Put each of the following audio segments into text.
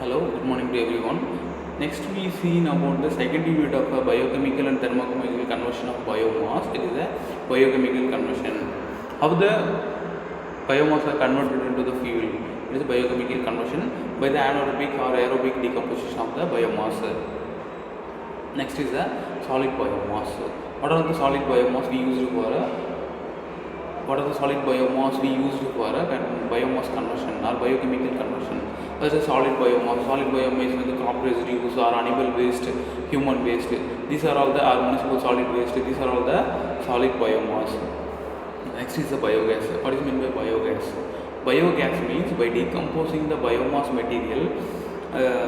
Hello, good morning to everyone. Next we seen about the second unit of a biochemical and thermochemical conversion of biomass. It is a biochemical conversion. How the biomass are converted into the fuel. It is a biochemical conversion by the anaerobic or aerobic decomposition of the biomass. Next is the solid biomass. What are the solid biomass we used for a what are the solid biomass we used for a biomass conversion or biochemical conversion? What is a solid biomass? Solid biomass is the crop residues or animal waste, human waste. These are all the municipal solid waste. These are all the solid biomass. Next is the biogas. What is meant by biogas? Biogas means by decomposing the biomass material,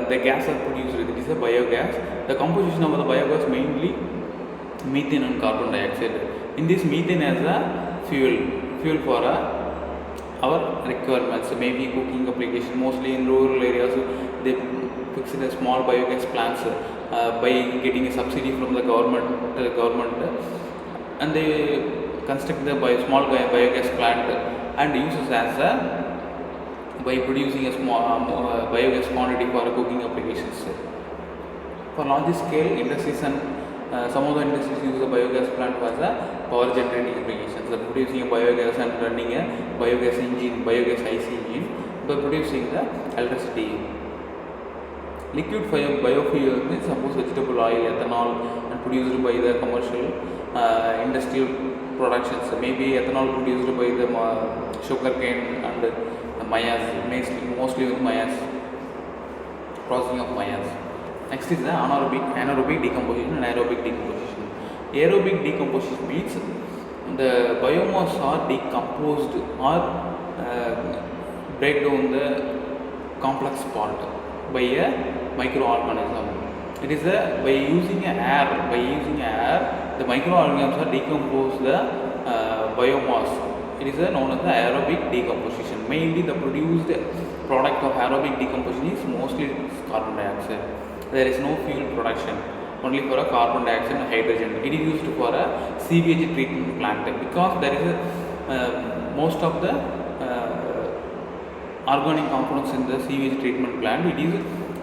the gas are produced. It is a biogas. The composition of the biogas mainly methane and carbon dioxide. In this methane as a fuel for our requirements, maybe cooking application. Mostly in rural areas, they fix a small biogas plants by getting a subsidy from the government, and they construct the small biogas plant and uses as by producing a small biogas quantity for cooking applications. For large scale industries and some of the industries use the biogas plant for the power generating applications. So producing a biogas and running a biogas engine, biogas IC engine by producing the electricity. Liquid biofuel means suppose vegetable oil, ethanol, and produced by the commercial industrial productions. So maybe ethanol produced by the sugar cane and the mayas, mostly with mayas, processing of mayas. Next is the anaerobic decomposition and aerobic decomposition. Aerobic decomposition means the biomass are decomposed or break down the complex part by a microorganism. It is by using air. The microorganisms are decompose the biomass. It is known as the aerobic decomposition. Mainly the produced product of aerobic decomposition is mostly carbon dioxide. There is no fuel production, only for a carbon dioxide and hydrogen. It is used for a sewage treatment plant because there is most of the organic components in the sewage treatment plant. It is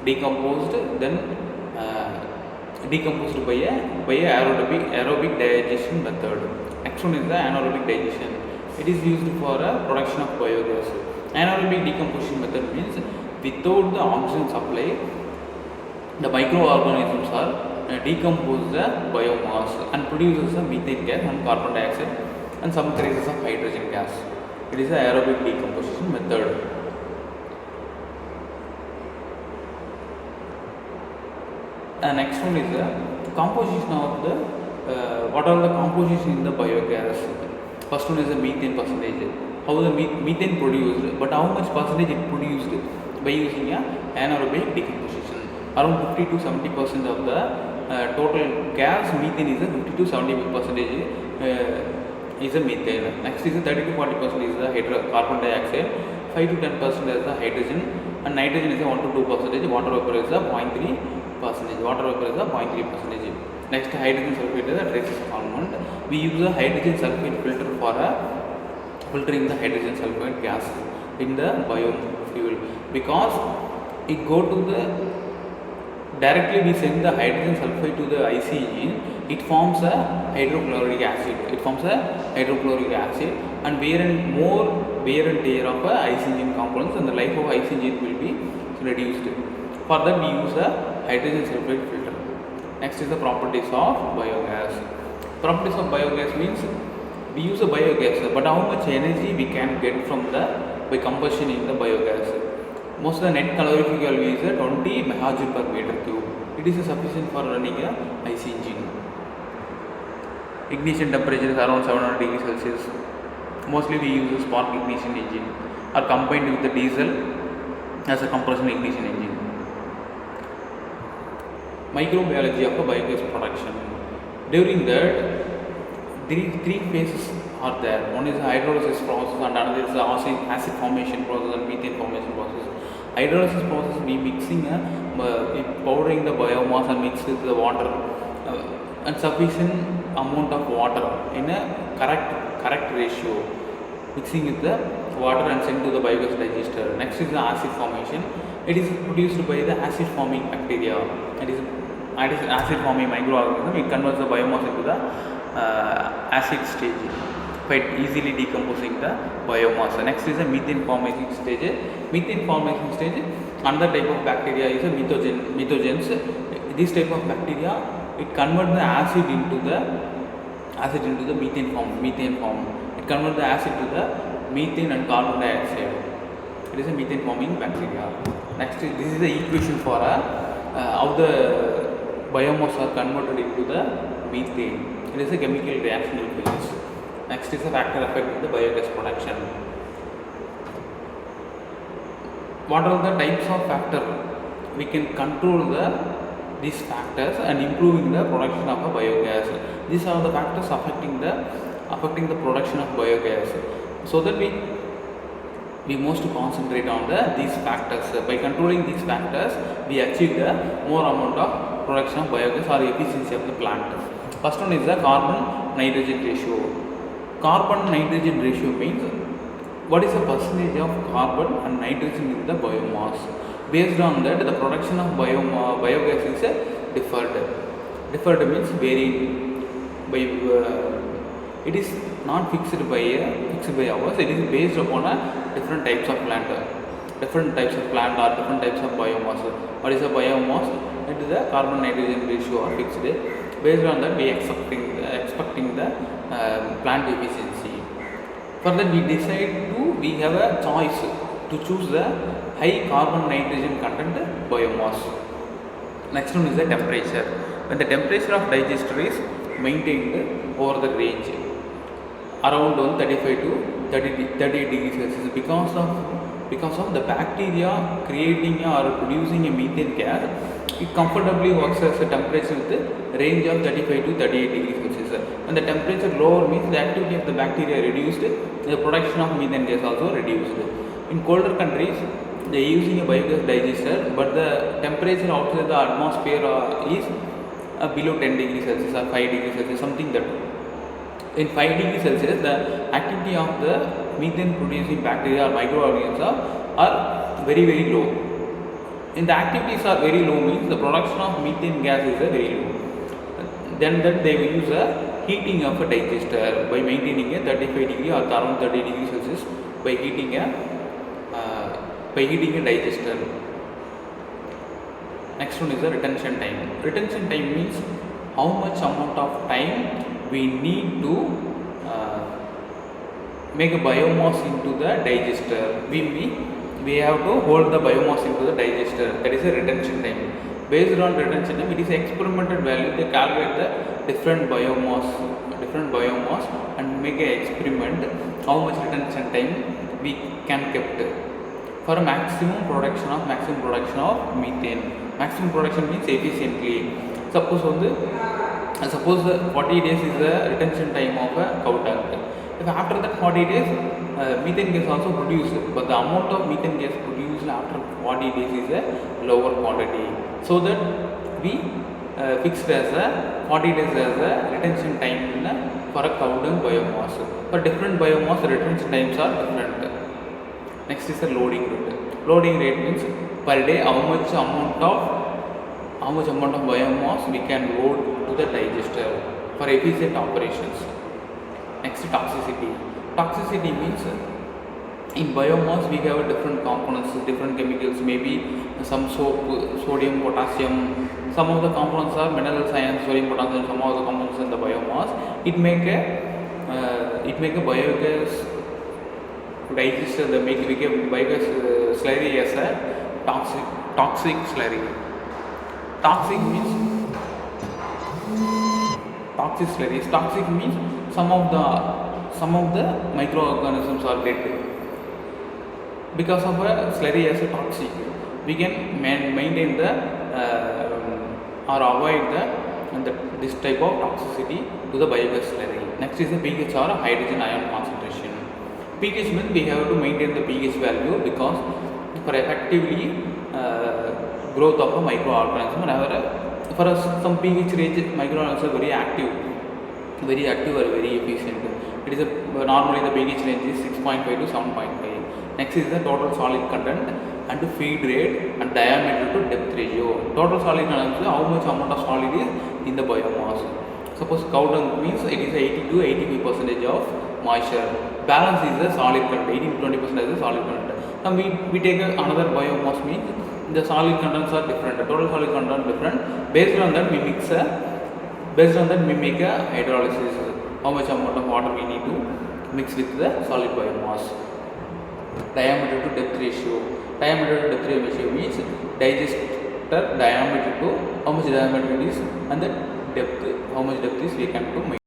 decomposed by a aerobic digestion method. Next one is the anaerobic digestion. It is used for a production of biogas. Anaerobic decomposition method means without the oxygen supply, the microorganisms are decompose the biomass and produces a methane gas and carbon dioxide and some traces of hydrogen gas. It is a aerobic decomposition method. And next one is the composition of the what are the composition in the biogas. First one is the methane percentage. How the methane produced, but how much percentage it produced by using a anaerobic decomposition. Around 50 to 70% of the total gas methane is a 50 to 70% is a methane. Next is a 30 to 40% is the carbon dioxide, 5 to 10% is the hydrogen, and nitrogen is a 1 to 2%. Water vapor is a 0.3%. Water vapor is a 0.3%. Next, hydrogen sulfate is a traces component. We use a hydrogen sulfate filter for filtering the hydrogen sulfate gas in the biofuel because it go to the directly we send the hydrogen sulfide to the IC engine, it forms a hydrochloric acid. And wear and tear of a IC engine components and the life of IC engine will be reduced. For that we use a hydrogen sulfide filter. Next is the properties of biogas. Properties of biogas means we use a biogas, but how much energy we can get from by combustion in the biogas. Most of the net calorific value is 20 megajoule per meter cube. It is sufficient for running a IC engine. Ignition temperature is around 700 degrees Celsius. Mostly we use a spark ignition engine or combined with the diesel as a compression ignition engine. Microbiology of a biogas production. During that, three phases are there. One is the hydrolysis process and another is the acid formation process and methane formation process. Hydrolysis process we mixing powdering the biomass and mix with the water and sufficient amount of water in a correct ratio, mixing with the water and sent to the biogas digester. Next is the acid formation. It is produced by the acid forming bacteria. It is acid forming microorganism. It converts the biomass into the acid stage, quite easily decomposing the biomass. Next is the methane formation stage. Methane formation stage, another type of bacteria is a methogens. This type of bacteria, it converts the acid into the methane form. It converts the acid to the methane and carbon dioxide. It is a methane forming bacteria. Next, this is the equation for how the biomass are converted into the methane. It is a chemical reaction equation. Next is a factor affecting the biogas production. What are the types of factor? We can control these factors and improving the production of a biogas. These are the factors affecting the production of biogas. So that we most concentrate on these factors. By controlling these factors, we achieve the more amount of production of biogas or efficiency of the plant. First one is the carbon-nitrogen ratio. Carbon-nitrogen ratio means what is the percentage of carbon and nitrogen in the biomass. Based on that, the production of biogas is differed. Differed means varying by. It is not fixed by hours. It is based upon different types of plant or different types of biomass. What is the biomass? It is the carbon-nitrogen ratio are fixed. Based on that, we expecting the plant efficiency. Further, we have a choice to choose the high carbon-nitrogen content biomass. Next one is the temperature. When the temperature of digester is maintained over the range around 135 to 38 degrees Celsius, because of the bacteria creating or producing a methane gas, it comfortably works as a temperature with a range of 35 to 38 degrees Celsius. When the temperature lower means the activity of the bacteria reduced, the production of methane gas also reduced. In colder countries, they are using a biogas digester, but the temperature outside the atmosphere is below 10 degrees Celsius or 5 degrees Celsius, something that. In 5 degrees Celsius, the activity of the methane producing bacteria or microorganisms are very, very low. In the activities are very low means the production of methane gas is very low. Then they will use a heating of a digester by maintaining a 35 degree or around 30 degrees Celsius by heating a digester. Next one is the retention time. Retention time means how much amount of time we need to make a biomass into the digester. We have to hold the biomass into the digester. That is a retention time. Based on retention time, it is experimental value. They calculate the different biomass and make an experiment how much retention time we can kept for a maximum production of methane. Maximum production means efficiently. Suppose 40 days is the retention time of a cow tank. If after that 40 days methane gas also produced, but the amount of methane gas produced after 40 days is a lower quantity. So that we fixed as a 40 days as a retention time for a cow dung biomass. For different biomass, the retention times are different. Next is the loading rate. Loading rate means per day how much amount of biomass we can load to the digester for efficient operations. Next, toxicity. Toxicity means in biomass we have different components, different chemicals, maybe some soap, sodium, potassium. Some of the components are mineral science, sodium, potassium. Some of the components in the biomass. It make a biogas digester. We get biogas slurry as a toxic slurry. Toxic means toxic slurries. Toxic means some of the microorganisms are dead because of a slurry as a toxic. We can maintain or avoid this type of toxicity to the biogas slurry. Next is the pH or hydrogen ion concentration. pH means we have to maintain the pH value because for effectively growth of a microorganism. For some pH range, microorganisms are very active or very efficient. It is normally the pH range is 6.5 to 7.5. Next is the total solid content. and feed rate and diameter to depth ratio. Total solid content is how much amount of solid is in the biomass. Suppose cow dung means it is 80 to 85% of moisture. Balance is the solid content, 18 to 20% is the solid content. Now we take another biomass means the solid contents are different, the total solid content different. Based on that we make a hydrolysis. How much amount of water we need to mix with the solid biomass. Diameter to depth ratio. Diameter to depth ratio means digester diameter to how much diameter it is and the depth, how much depth is we can to